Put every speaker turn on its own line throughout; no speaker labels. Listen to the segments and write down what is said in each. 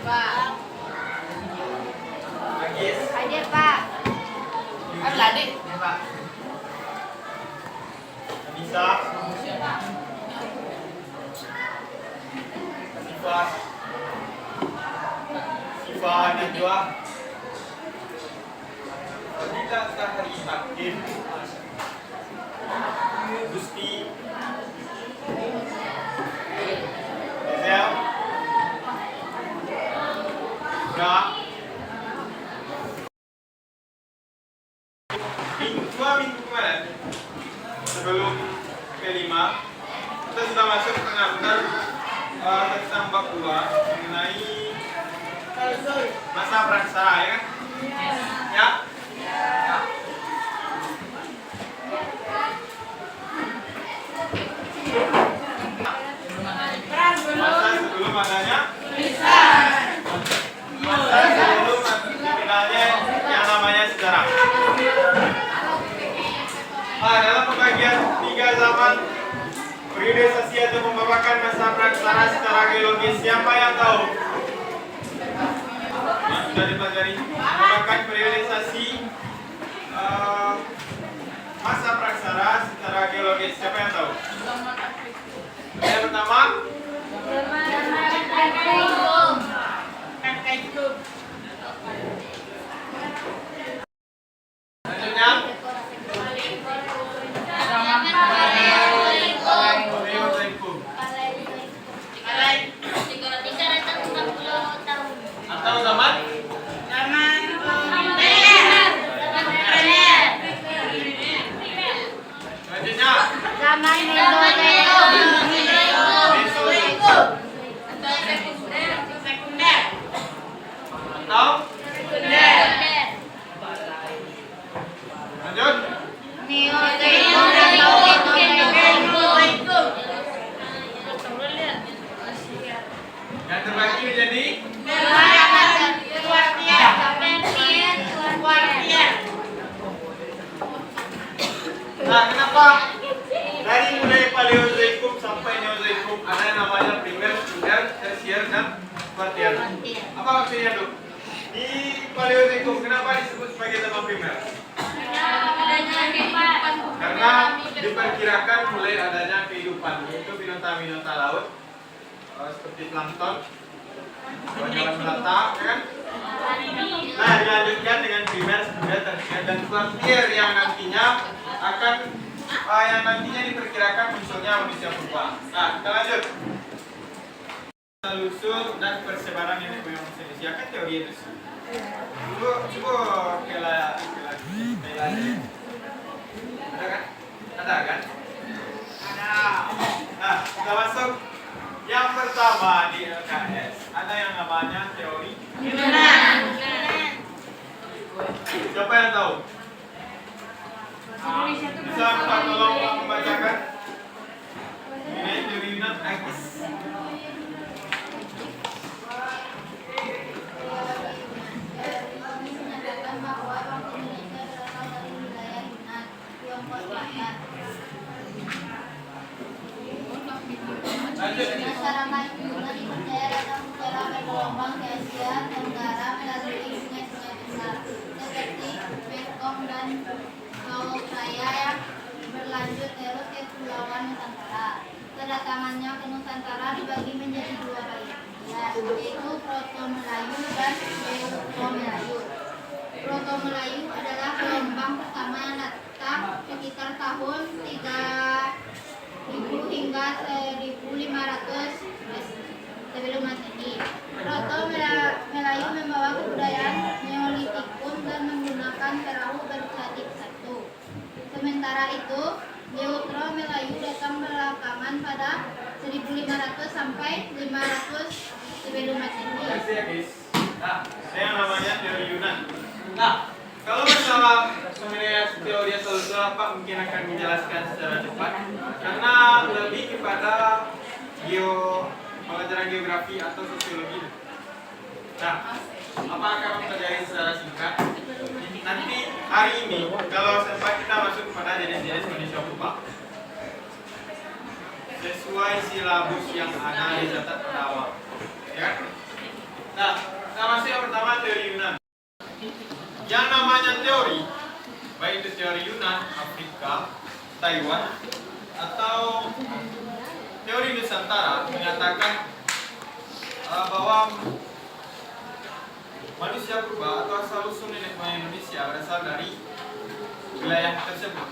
Pak.
Agis.
Hadir, Pak.
Adik.
Pak. Bisa. Sifa Najwa. Fadila Sahari Hakim. Gusti. Ezel. Enggak. Dua minggu kemarin sebelum P5 kita sudah masuk ke tengah-tengah tentang bab 2 mengenai masa praksara, ya kan? Ya. Masa sebelum adanya masa sebelum dikenalnya yang namanya sejarah. Dalam pembagian 3 zaman periodisasi atau pembabakan masa praksara secara geologis, siapa yang tahu? Yang sudah dipelajari pembabakan periodisasi masa praksara secara geologis, siapa yang tahu? Yang pertama, selanjutnya atau zaman selanjutnya
Zaman Mesozoikum.
Mesozoikum atau lanjut
Neozoikum atau Mesozoikum.
yang terbagi menjadi kenapa dari mulai Paleozoikum sampai Neozoikum ada yang namanya primer, sekunder, tersier, dan kuartier? Apa maksudnya, Dok? Di Paleozoikum kenapa disebut sebagai zaman primer? Karena diperkirakan mulai adanya kehidupan, yaitu binatang-binatang laut seperti plankton, hewan melata, ya kan? Nah, dilanjutkan dengan primer, sekunder, tersier, dan kuartier yang nantinya diperkirakan munculnya manusia purba. Nah, kita lanjut. Usul dan persebaran nenek moyang manusia, kan teori itu sih. Coba kela ada kan? Ada kan? Ada. Nah, kita masuk yang pertama di LKS. Ada yang namanya teori Yunan. Siapa yang tahu? Bisa minta tolong membacakan ini teori Yunan Agis.
Masyarakat Yunani percaya datang secara bergelombang ke Asia Tenggara melalui sungai-sungai besar seperti Mekong dan Mauraya yang berlanjut terus ke Kepulauan Nusantara. Kedatangannya ke Nusantara dibagi menjadi 2 bagian, yaitu Proto-Melayu dan Euro-Melayu. Proto-Melayu adalah gelombang pertama yang datang sekitar tahun 3000 hingga 1500 sebelum Masehi. Proto-Melayu membawa kebudayaan Neolitikum dan menggunakan perahu bersadik satu. Sementara itu, Euro-Melayu datang belakangan pada 1500 sampai 500 sebelum Masehi.
Nah, yang namanya teori Yunan. Nah, kalau masalah mengenai teori asal-usul apa mungkin akan menjelaskan secara cepat karena lebih kepada pelajaran geografi atau sosiologi. Nah, apa akan mempelajari secara singkat? Nanti hari ini kalau sempat kita masuk kepada jenis-jenis manusia purba sesuai silabus yang ada dicatat pada awal, ya. Nah masih yang pertama teori Yunan. Yang namanya teori, baik itu teori Yunan, Afrika, Taiwan, atau teori Nusantara menyatakan bahwa manusia purba atau asal usul nenek moyang Indonesia berasal dari wilayah tersebut.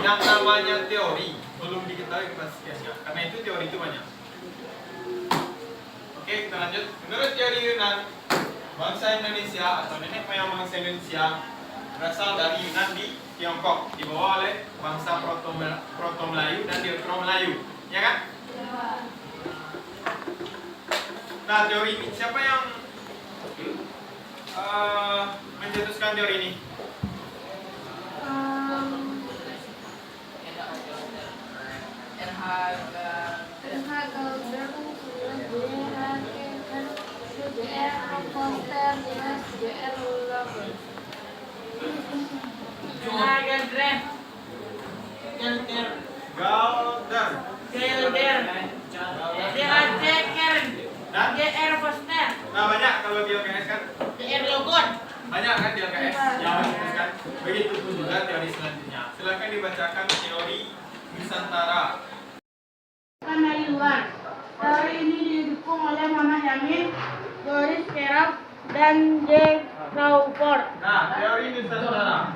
Yang namanya teori belum diketahui kepastiannya, karena itu teori itu banyak. Oke, kita lanjut. Menurut teori Yunan, bangsa Indonesia atau nenek moyang bangsa Indonesia berasal dari Yunan di Tiongkok, dibawa oleh bangsa Proto-Melayu dan Neutro-Melayu, ya kan? Nah, teori ini siapa yang mencetuskan teori ini? Galder. Dan? Nah banyak kalau di LKS kan? Banyak kan di LKS yang menyebutkan. Begitu pun juga teori selanjutnya. Silakan dibacakan teori Nusantara.
Penayuan. Teori ini didukung oleh Muhammad Yamin, Boris Karloff, dan J. Crawford.
Nah, teori Nusantara.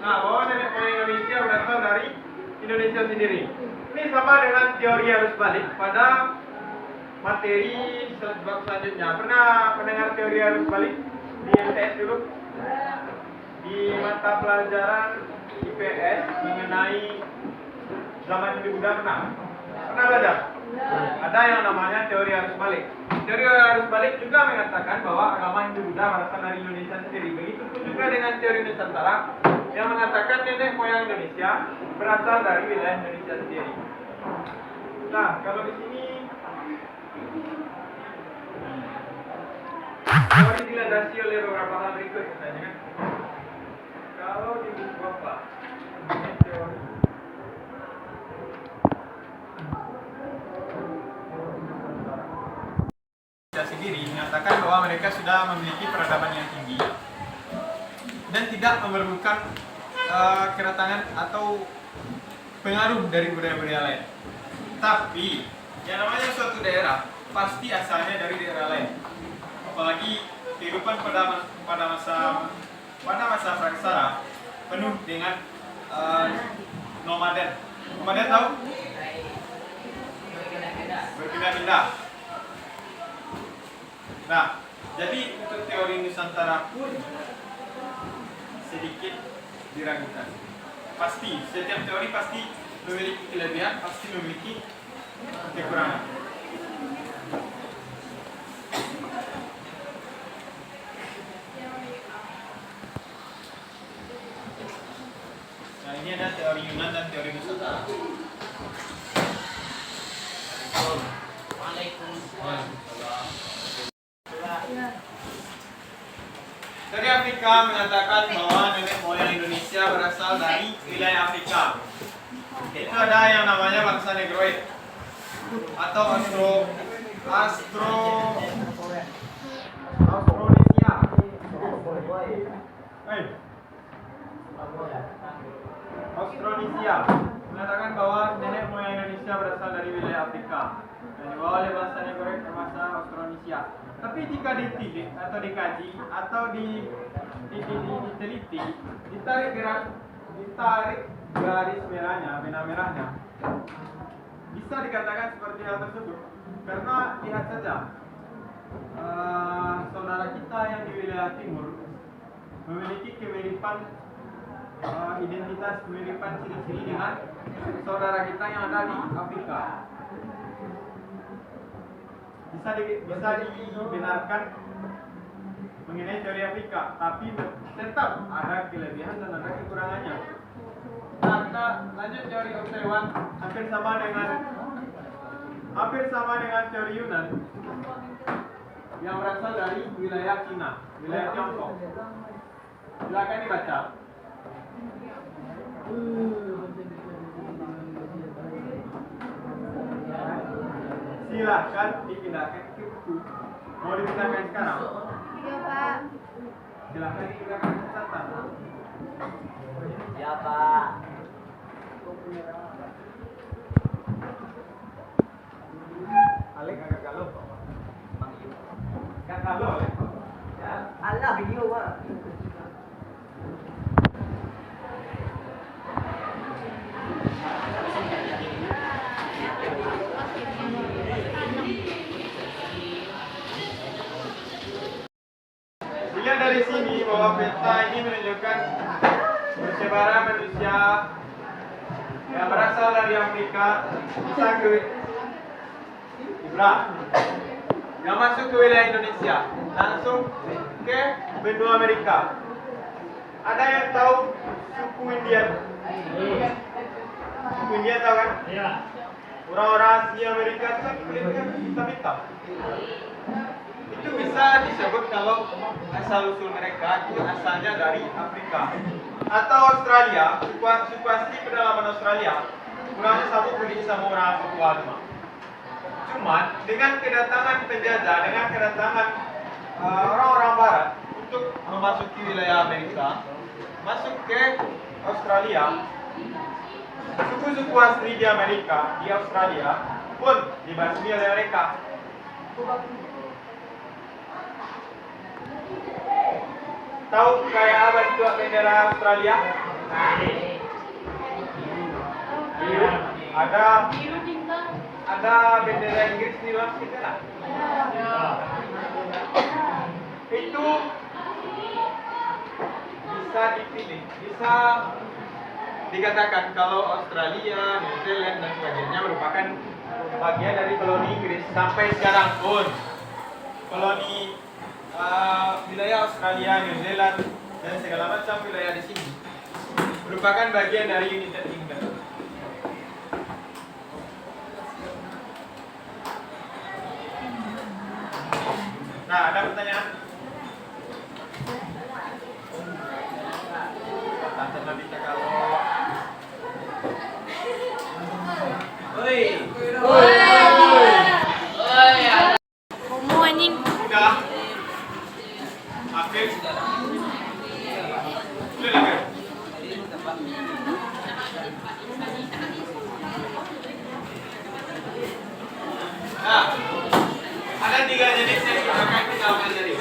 Nah, bahwa nenek moyang Indonesia berasal dari Indonesia sendiri. Ini sama dengan teori arus balik pada materi bab selanjutnya. Pernah mendengar teori arus balik di MTS dulu? Di mata pelajaran IPS mengenai zaman Hindu Buddha pernah? Pernah belajar? Ada yang namanya teori arus balik. Teori arus balik juga mengatakan bahwa agama Hindu Buddha berasal dari Indonesia sendiri. Begitu pun juga dengan teori Nusantara yang mengatakan nenek moyang Indonesia berasal dari wilayah Indonesia sendiri. Nah, kalau di sini teori dilandasi oleh beberapa hal berikut misalnya kan. Kalau di buku apa? Ini teori sendiri mengatakan bahwa mereka sudah memiliki peradaban yang tinggi dan tidak memerlukan kedatangan atau pengaruh dari budaya-budaya lain. Tapi yang namanya suatu daerah pasti asalnya dari daerah lain. Apalagi kehidupan pada masa praksara penuh dengan nomaden. Nomaden tahu? Berpindah-pindah. Nah, jadi untuk teori Nusantara pun sedikit diragukan. Pasti, setiap teori pasti memiliki kelebihan, pasti memiliki kekurangan. Nah, ini ada teori Yunan dan teori Nusantara. Dari Afrika menyatakan bahwa nenek moyang Indonesia berasal dari wilayah Afrika. Itu ada yang namanya bangsa Negroid atau Austronesia. Austronesia mengatakan bahwa nenek moyang Indonesia berasal dari wilayah Afrika dan dibawa oleh bangsa Negroid ke masa Austronesia. Tapi jika ditilik atau dikaji atau diteliti, ditarik garis merahnya, benang merahnya, bisa dikatakan seperti hal tersebut. Karena lihat saja, saudara kita yang di wilayah timur memiliki kemiripan identitas, kemiripan ciri-ciri dengan saudara kita yang ada di Afrika. Bisa dibenarkan mengenai teori Afrika, tapi tetap ada kelebihan dan ada kekurangannya. Nah, kita lanjut teori Taiwan, hampir sama dengan hampir sama dengan teori Yunan yang berasal dari wilayah Cina, wilayah Tiongkok. Silakan dibaca. Silakan dipindahkan ke buku. Mau dipindahkan sekarang?
Iya, Pak.
Silakan dipindahkan ke catatan.
Ya, Pak.
Alek agak galau kok. Gak galau, Alek. Ya.
Alah video, Pak.
Dilihat dari sini bahwa peta ini menunjukkan persebaran manusia yang berasal dari Afrika bisa ke Ibrah, yang masuk ke wilayah Indonesia langsung ke benua Amerika. Ada yang tahu suku Indian? Suku Indian tahu kan? Iya. Orang-orang Asia Amerika itu kan kulitnya hitam-hitam. Itu bisa disebut kalau asal usul mereka itu asalnya dari Afrika atau Australia. Suku asli pedalaman Australia kurangnya sama kulit sama orang Papua cuma. Cuman dengan kedatangan penjajah, dengan kedatangan orang-orang Barat untuk memasuki wilayah Amerika, masuk ke Australia, suku-suku asli di Amerika, di Australia pun dibasmi oleh mereka. Tahu kayak apa itu bendera Australia? Biru. Ada bendera Inggris di luar situ lah. Itu bisa dipilih, bisa dikatakan kalau Australia, New Zealand dan sebagainya merupakan bagian dari koloni Inggris sampai sekarang pun. Koloni wilayah Australia, New Zealand dan segala macam wilayah di sini merupakan bagian dari United Kingdom. Nah, ada pertanyaan? Tante Nabita kalau
Oi.
Homo anjing.
udah Afif sudah lagi. Nah, ada 3 jenis yang kita akan pelajari.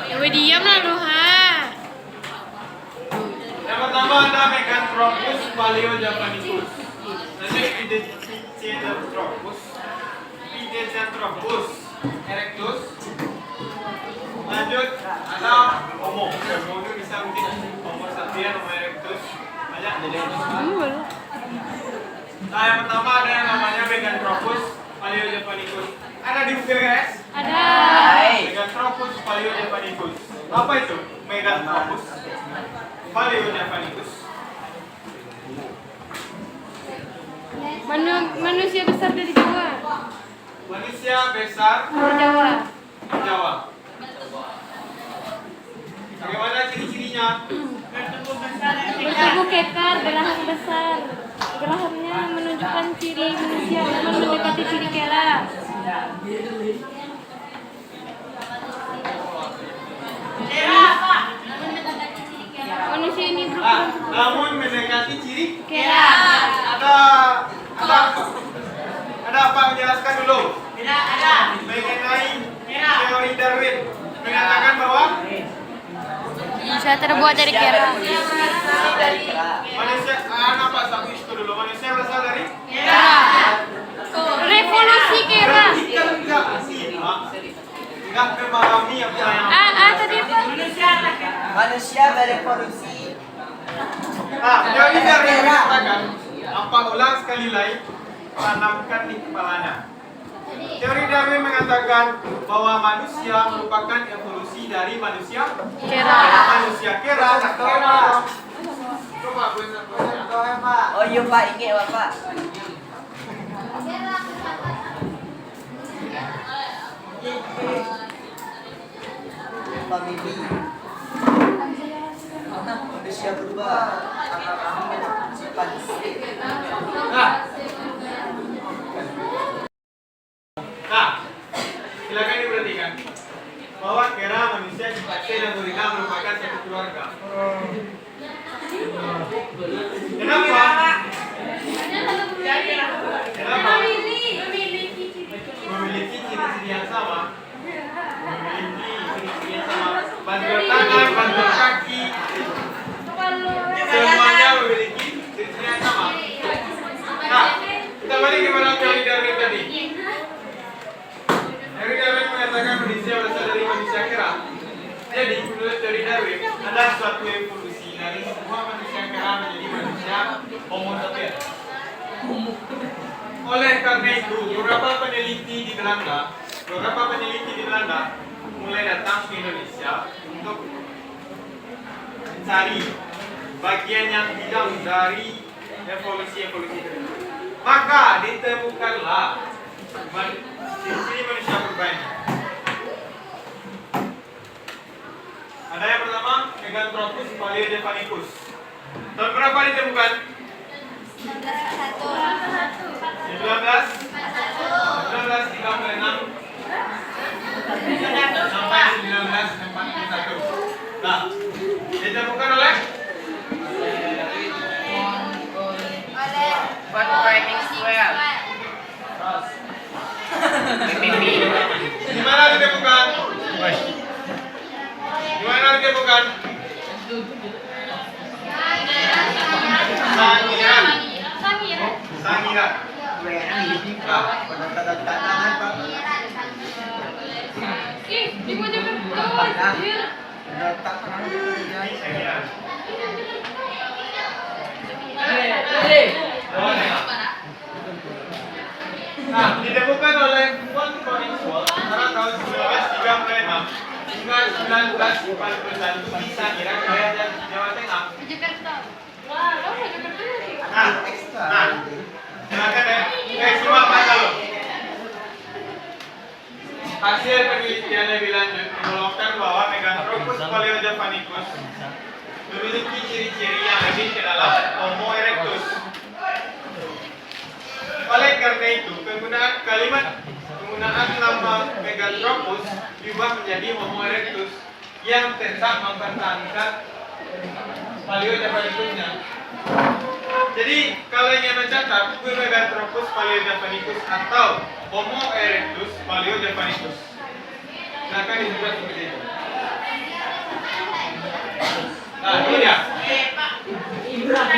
Ya diam lah lu ha.
Yang pertama ada Meganthropus paleojavanicus. Nanti Pithecanthropus, Pithecanthropus erectus. Lanjut ada Homo. Homo itu bisa mungkin Homo sapien, Homo erectus. Banyak jenis. Nah, yang pertama ada yang namanya Meganthropus paleojavanicus. Ada di Google guys?
Ada.
Meganthropus paleojavanicus. Apa itu? Meganthropus paleojavanicus.
Manusia besar dari Jawa.
Manusia besar
Dari Jawa.
di Jawa. Bagaimana ciri-cirinya?
Bertubuh kekar, belahan besar. Belahannya menunjukkan ciri manusia namun mendekati ciri kera. Manusia ini berukuran
Namun mendekati ciri
kera.
ada apa menjelaskan dulu? Mengenai teori Darwin mengatakan bahwa
Manusia terbuat dari kera.
manusia apa satu itu dulu manusia berasal dari
Kera. Revolusi kera.
Tidak memahami apa yang
Tadi apa?
Manusia berevolusi.
teori Darwin mengatakan apa ulang sekali lagi tanamkan di kepalanya. Teori Darwin mengatakan bahwa manusia merupakan evolusi dari manusia
Kera.
manusia kera. Coba gue
Oh iya, Pak, ingat Bapak. ini. Manusia berubah karena kami sifat.
Nah, silakan diperhatikan bahwa kera manusia Cipta dan Gorila merupakan satu keluarga. Kenapa? Kenapa? Memiliki ciri-ciri yang sama. Memiliki ciri-ciri yang sama. Bantul tangan, bantul kaki, semuanya memiliki ciri-ciri yang sama. Nah, kita balik kepada teori Darwin tadi. Teori Darwin mengatakan manusia berasal dari manusia kera. Jadi, menurut teori Darwin, ada suatu evolusi dari semua manusia kera menjadi manusia Homo sapiens. Oleh karena itu, beberapa peneliti di Belanda mulai datang ke Indonesia untuk mencari bagian yang hilang dari evolusi-evolusi tersebut. Maka ditemukanlah ciri-ciri manusia purba ini. Ada yang pertama, Meganthropus paleojapanicus. Tahun berapa ditemukan? 1936 sampai 1941. Nah, ditemukan oleh di mana ditemukan? Di mana ditemukan? Sangiran. Nah, ditemukan oleh Von Koningswald pada tahun 1936 hingga 1941 di Sangiran, Jawa Tengah. Nah, silakan ya, simak baca lo. Hasil penelitian lebih lanjut menemukan bahwa Meganthropus paleojapanicus memiliki ciri-ciri yang lebih ke dalam Homo erectus. Oleh karena itu, penggunaan nama Meganthropus diubah menjadi Homo erectus yang tetap mempertahankan paleojapanicusnya. Jadi, kalau ingin mencatat Meganthropus paleojapanicus atau Homo erectus paleojapanicus, silakan disebut seperti itu. Nah, ini dia. Mirip.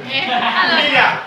Ini dia.